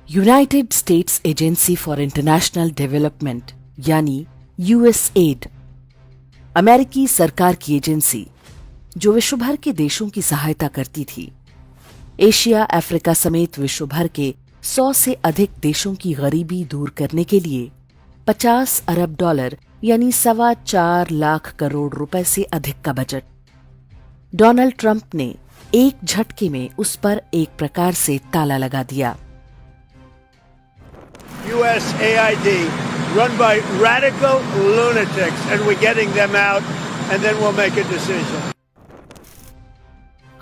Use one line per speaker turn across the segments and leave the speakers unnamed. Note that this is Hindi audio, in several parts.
United states agency for international development यानी यूएसएड अमेरिकी सरकार की एजेंसी जो विश्व भर के देशों की सहायता करती थी, एशिया, अफ्रीका समेत विश्व भर के 100 से अधिक देशों की गरीबी दूर करने के लिए 50 अरब डॉलर यानी 4.25 लाख करोड़ रुपए से अधिक का बजट डोनाल्ड ट्रंप ने एक झटके में उस पर एक प्रकार से ताला लगा दिया।
USAID, run by radical lunatics, and we're getting them out, and then we'll make a decision.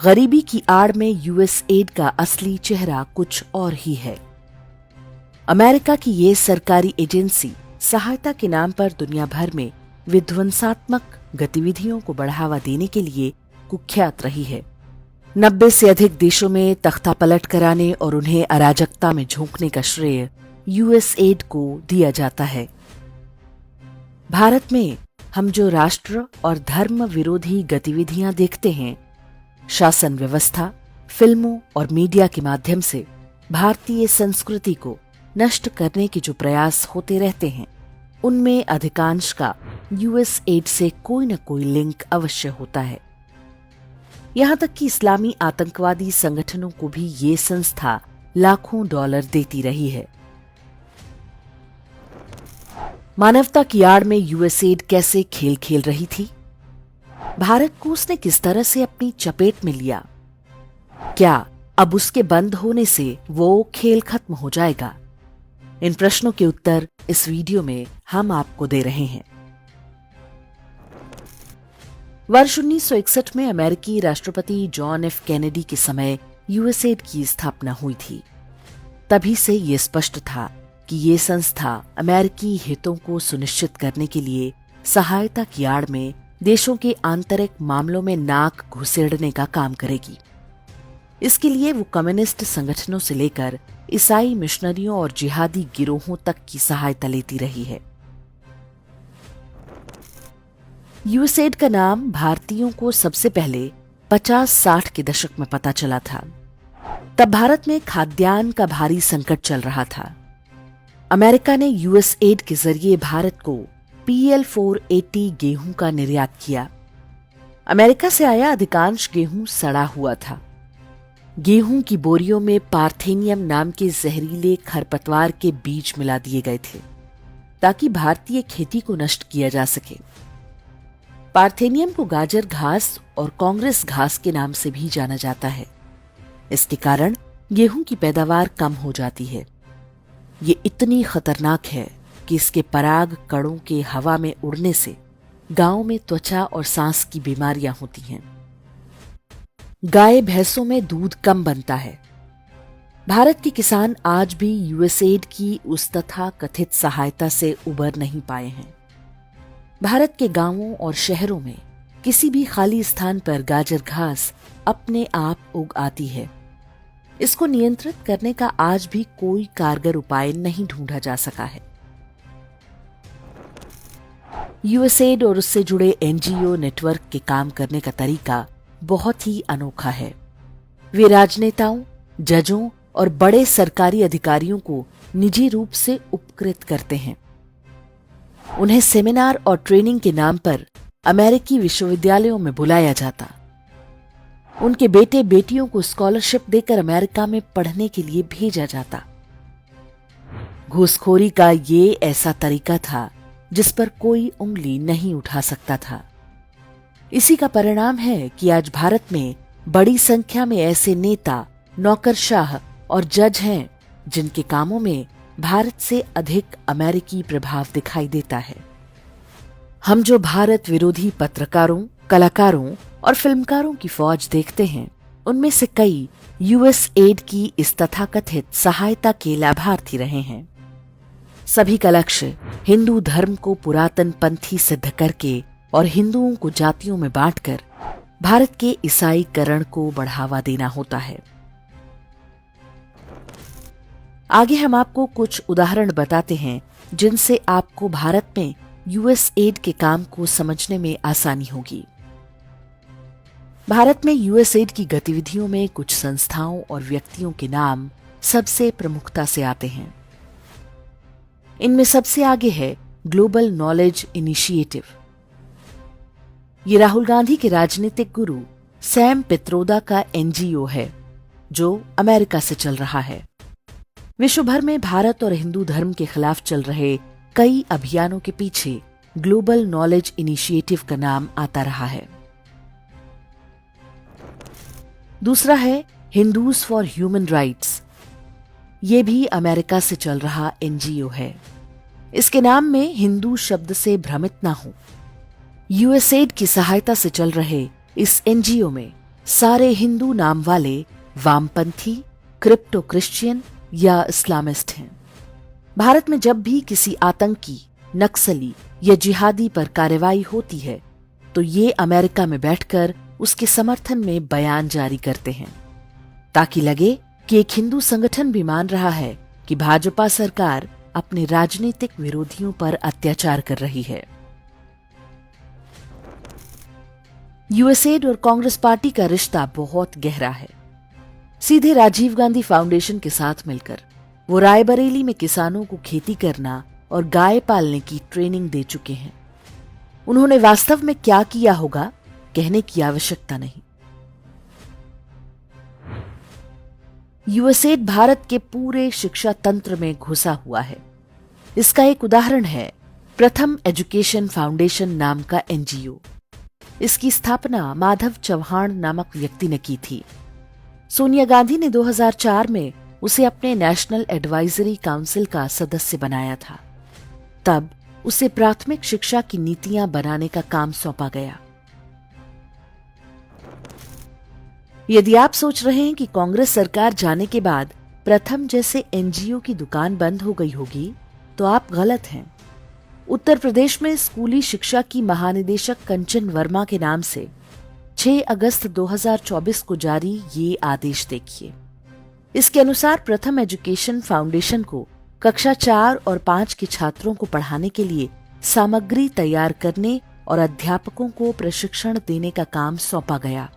गरीबी की आड़ में यूएसएड का असली चेहरा कुछ और ही है। अमेरिका की ये सरकारी एजेंसी सहायता के नाम पर दुनिया भर में विध्वंसात्मक गतिविधियों को बढ़ावा देने के लिए कुख्यात रही है। 90 से अधिक देशों में तख्तापलट कराने और उन्हें अराजकता में झोंकने का श्रेय यूएसएड को दिया जाता है। भारत में हम जो राष्ट्र और धर्म विरोधी गतिविधियां देखते हैं, शासन व्यवस्था, फिल्मों और मीडिया के माध्यम से भारतीय संस्कृति को नष्ट करने के जो प्रयास होते रहते हैं, उनमें अधिकांश का यूएसएड से कोई न कोई लिंक अवश्य होता है। यहां तक कि इस्लामी आतंकवादी संगठनों को भी ये संस्था लाखों डॉलर देती रही है। मानवता की आड़ में यूएसएड कैसे खेल खेल रही थी? भारत को उसने किस तरह से अपनी चपेट में लिया? क्या अब उसके बंद होने से वो खेल खत्म हो जाएगा? इन प्रश्नों के उत्तर इस वीडियो में हम आपको दे रहे हैं। वर्ष 1961 में अमेरिकी राष्ट्रपति जॉन एफ कैनेडी के समय यूएसएड की स्थापना हुई थी। तभी से ये स्पष्ट था कि ये संस्था अमेरिकी हितों को सुनिश्चित करने के लिए सहायता की आड़ में देशों के आंतरिक मामलों में नाक घुसेड़ने का काम करेगी। इसके लिए वो कम्युनिस्ट संगठनों से लेकर ईसाई मिशनरियों और जिहादी गिरोहों तक की सहायता लेती रही है। यूएसएड का नाम भारतीयों को सबसे पहले 50-60 के दशक में पता चला था। तब भारत में खाद्यान्न का भारी संकट चल रहा था। अमेरिका ने यूएसएड के जरिए भारत को PL 480 गेहूं का निर्यात किया। अमेरिका से आया अधिकांश गेहूं सड़ा हुआ था। गेहूं की बोरियों में पार्थेनियम नाम के जहरीले खरपतवार के बीज मिला दिए गए थे ताकि भारतीय खेती को नष्ट किया जा सके। पार्थेनियम को गाजर घास और कांग्रेस घास के नाम से भी जाना जाता है। इसके कारण गेहूं की पैदावार कम हो जाती है। ये इतनी खतरनाक है कि इसके पराग कणों के हवा में उड़ने से गांव में त्वचा और सांस की बीमारियां होती हैं। गाय भैंसों में दूध कम बनता है। भारत के किसान आज भी यूएसएड की उस तथा कथित सहायता से उबर नहीं पाए हैं। भारत के गांवों और शहरों में किसी भी खाली स्थान पर गाजर घास अपने आप उग आती है। इसको नियंत्रित करने का आज भी कोई कारगर उपाय नहीं ढूंढा जा सका है। यूएसएड और उससे जुड़े एनजीओ नेटवर्क के काम करने का तरीका बहुत ही अनोखा है। वे राजनेताओं, जजों और बड़े सरकारी अधिकारियों को निजी रूप से उपकृत करते हैं। उन्हें सेमिनार और ट्रेनिंग के नाम पर अमेरिकी विश्वविद्यालयों में बुलाया जाता। उनके बेटे बेटियों को स्कॉलरशिप देकर अमेरिका में पढ़ने के लिए भेजा जाता। घूसखोरी का ये ऐसा तरीका था जिस पर कोई उंगली नहीं उठा सकता था। इसी का परिणाम है कि आज भारत में बड़ी संख्या में ऐसे नेता, नौकरशाह और जज हैं जिनके कामों में भारत से अधिक अमेरिकी प्रभाव दिखाई देता है। हम जो भारत विरोधी पत्रकारों, कलाकारों और फिल्मकारों की फौज देखते हैं, उनमें से कई यूएसएड की इस तथाकथित सहायता के लाभार्थी रहे हैं। सभी का लक्ष्य हिंदू धर्म को पुरातन पंथी सिद्ध करके और हिंदुओं को जातियों में बांटकर भारत के ईसाईकरण को बढ़ावा देना होता है। आगे हम आपको कुछ उदाहरण बताते हैं जिनसे आपको भारत में यूएसएड के काम को समझने में आसानी होगी। भारत में यूएसएड की गतिविधियों में कुछ संस्थाओं और व्यक्तियों के नाम सबसे प्रमुखता से आते हैं। इनमें सबसे आगे है ग्लोबल नॉलेज इनिशिएटिव। ये राहुल गांधी के राजनीतिक गुरु सैम पित्रोदा का एनजीओ है जो अमेरिका से चल रहा है। विश्व भर में भारत और हिंदू धर्म के खिलाफ चल रहे कई अभियानों के पीछे ग्लोबल नॉलेज इनिशिएटिव का नाम आता रहा है। दूसरा है हिंदूज फॉर ह्यूमन राइट्स। ये भी अमेरिका से चल रहा एनजीओ है। इसके नाम में हिंदू शब्द से भ्रमित ना हो। यूएसएड की सहायता से चल रहे इस एनजीओ में सारे हिंदू नाम वाले वामपंथी, क्रिप्टो क्रिश्चियन या इस्लामिस्ट हैं। भारत में जब भी किसी आतंकी, नक्सली या जिहादी पर कार्रवाई होती है तो ये अमेरिका में बैठकर उसके समर्थन में बयान जारी करते हैं ताकि लगे कि एक हिंदू संगठन भी मान रहा है कि भाजपा सरकार अपने राजनीतिक विरोधियों पर अत्याचार कर रही है। यूएसएड और कांग्रेस पार्टी का रिश्ता बहुत गहरा है। सीधे राजीव गांधी फाउंडेशन के साथ मिलकर वो रायबरेली में किसानों को खेती करना और गाय पालने की ट्रेनिंग दे चुके हैं। उन्होंने वास्तव में क्या किया होगा कहने की आवश्यकता नहीं। यूएसएड भारत के पूरे शिक्षा तंत्र में घुसा हुआ है। इसका एक उदाहरण है प्रथम एजुकेशन फाउंडेशन नाम का एनजीओ। इसकी स्थापना माधव चौहान नामक व्यक्ति ने की थी। सोनिया गांधी ने 2004 में उसे अपने नेशनल एडवाइजरी काउंसिल का सदस्य बनाया था। तब उसे प्राथमिक शिक्षा की नीतियां बनाने का काम सौंपा गया। यदि आप सोच रहे हैं कि कांग्रेस सरकार जाने के बाद प्रथम जैसे एनजीओ की दुकान बंद हो गई होगी तो आप गलत हैं। उत्तर प्रदेश में स्कूली शिक्षा की महानिदेशक कंचन वर्मा के नाम से 6 अगस्त 2024 को जारी ये आदेश देखिए। इसके अनुसार प्रथम एजुकेशन फाउंडेशन को कक्षा 4 और 5 के छात्रों को पढ़ाने के लिए सामग्री तैयार करने और अध्यापकों को प्रशिक्षण देने का काम सौंपा गया।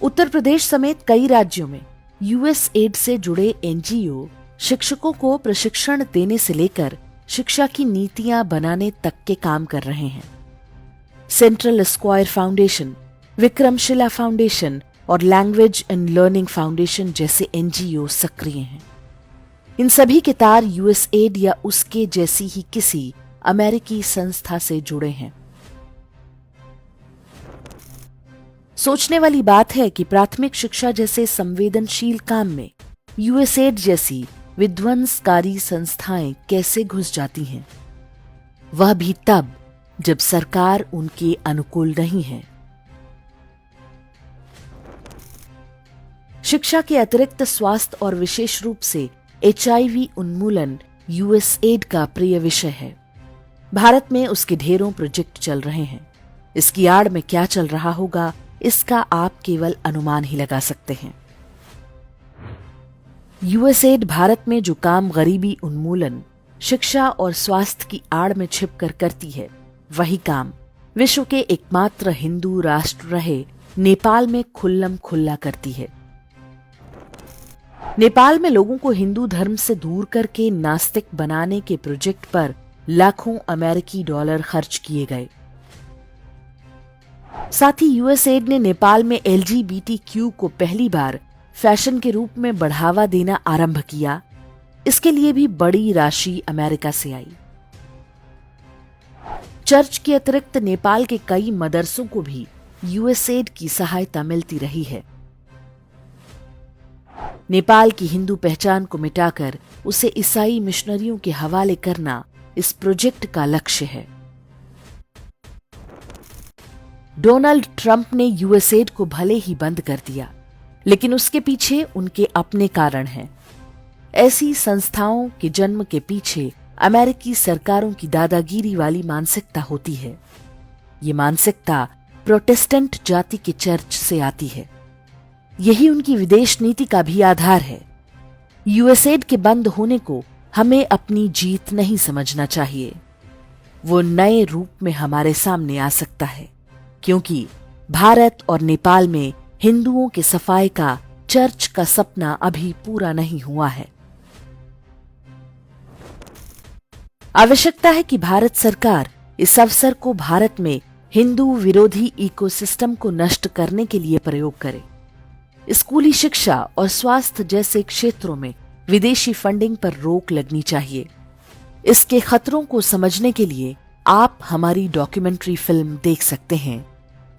उत्तर प्रदेश समेत कई राज्यों में यूएसएड से जुड़े एनजीओ शिक्षकों को प्रशिक्षण देने से लेकर शिक्षा की नीतियां बनाने तक के काम कर रहे हैं। Central square foundation, Vikramshila foundation और लैंग्वेज एंड लर्निंग फाउंडेशन जैसे एनजीओ सक्रिय हैं। इन सभी के तार यूएसएड या उसके जैसी ही किसी अमेरिकी संस्था से जुड़े हैं। सोचने वाली बात है कि प्राथमिक शिक्षा जैसे संवेदनशील काम में यूएसएड जैसी विध्वंसकारी संस्थाएं कैसे घुस जाती हैं, वह भी तब जब सरकार उनके अनुकूल नहीं है। शिक्षा के अतिरिक्त स्वास्थ्य और विशेष रूप से एचआईवी उन्मूलन यूएसएड का प्रिय विषय है। भारत में उसके ढेरों प्रोजेक्ट चल रहे हैं। इसकी आड़ में क्या चल रहा होगा इसका आप केवल अनुमान ही लगा सकते हैं। यूएसएड भारत में जो काम गरीबी उन्मूलन, शिक्षा और स्वास्थ्य की आड़ में छिपकर करती है, वही काम विश्व के एकमात्र हिंदू राष्ट्र रहे नेपाल में खुल्लम खुल्ला करती है। नेपाल में लोगों को हिंदू धर्म से दूर करके नास्तिक बनाने के प्रोजेक्ट पर लाखों अमेरिकी डॉलर खर्च किए गए। साथ ही यूएसएड ने नेपाल में एलजीबीटीक्यू को पहली बार फैशन के रूप में बढ़ावा देना आरंभ किया। इसके लिए भी बड़ी राशि अमेरिका से आई। चर्च के अतिरिक्त नेपाल के कई मदरसों को भी यूएसएड की सहायता मिलती रही है। नेपाल की हिंदू पहचान को मिटाकर उसे ईसाई मिशनरियों के हवाले करना इस प्रोजेक्ट का लक्ष्य है। डोनाल्ड ट्रंप ने यूएसएड को भले ही बंद कर दिया, लेकिन उसके पीछे उनके अपने कारण हैं। ऐसी संस्थाओं के जन्म के पीछे अमेरिकी सरकारों की दादागिरी वाली मानसिकता होती है। ये मानसिकता प्रोटेस्टेंट जाति के चर्च से आती है। यही उनकी विदेश नीति का भी आधार है। यूएसएड के बंद होने को हमें अपनी जीत नहीं समझना चाहिए। वो नए रूप में हमारे सामने आ सकता है, क्योंकि भारत और नेपाल में हिंदुओं के सफाए का चर्च का सपना अभी पूरा नहीं हुआ है। आवश्यकता है कि भारत सरकार इस अवसर को भारत में हिंदू विरोधी इकोसिस्टम को नष्ट करने के लिए प्रयोग करे। स्कूली शिक्षा और स्वास्थ्य जैसे क्षेत्रों में विदेशी फंडिंग पर रोक लगनी चाहिए। इसके खतरों को समझने के लिए आप हमारी डॉक्यूमेंट्री फिल्म देख सकते हैं,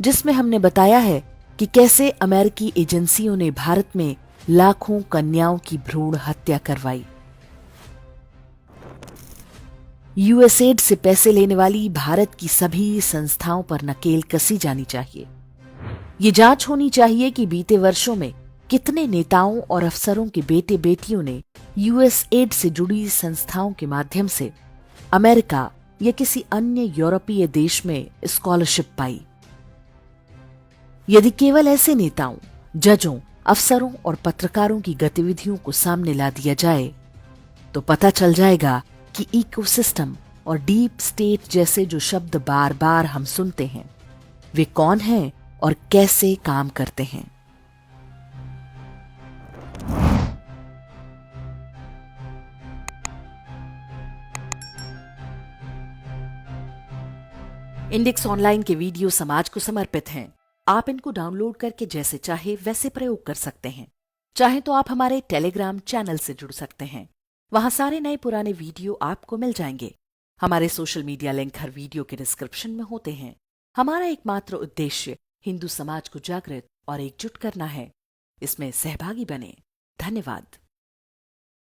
जिसमें हमने बताया है कि कैसे अमेरिकी एजेंसियों ने भारत में लाखों कन्याओं की भ्रूण हत्या करवाई। यूएसएड से पैसे लेने वाली भारत की सभी संस्थाओं पर नकेल कसी जानी चाहिए। ये जांच होनी चाहिए कि बीते वर्षों में कितने नेताओं और अफसरों के बेटे बेटियों ने यूएसएड से जुड़ी संस्थाओं के माध्यम से अमेरिका या किसी अन्य यूरोपीय देश में स्कॉलरशिप पाई। यदि केवल ऐसे नेताओं, जजों, अफसरों और पत्रकारों की गतिविधियों को सामने ला दिया जाए तो पता चल जाएगा कि इकोसिस्टम और डीप स्टेट जैसे जो शब्द बार बार हम सुनते हैं, वे कौन हैं और कैसे काम करते हैं। इंडेक्स ऑनलाइन के वीडियो समाज को समर्पित हैं। आप इनको डाउनलोड करके जैसे चाहे वैसे प्रयोग कर सकते हैं। चाहे तो आप हमारे टेलीग्राम चैनल से जुड़ सकते हैं। वहां सारे नए पुराने वीडियो आपको मिल जाएंगे। हमारे सोशल मीडिया लिंक हर वीडियो के डिस्क्रिप्शन में होते हैं। हमारा एकमात्र उद्देश्य हिंदू समाज को जागृत और एकजुट करना है। इसमें सहभागी बने। धन्यवाद।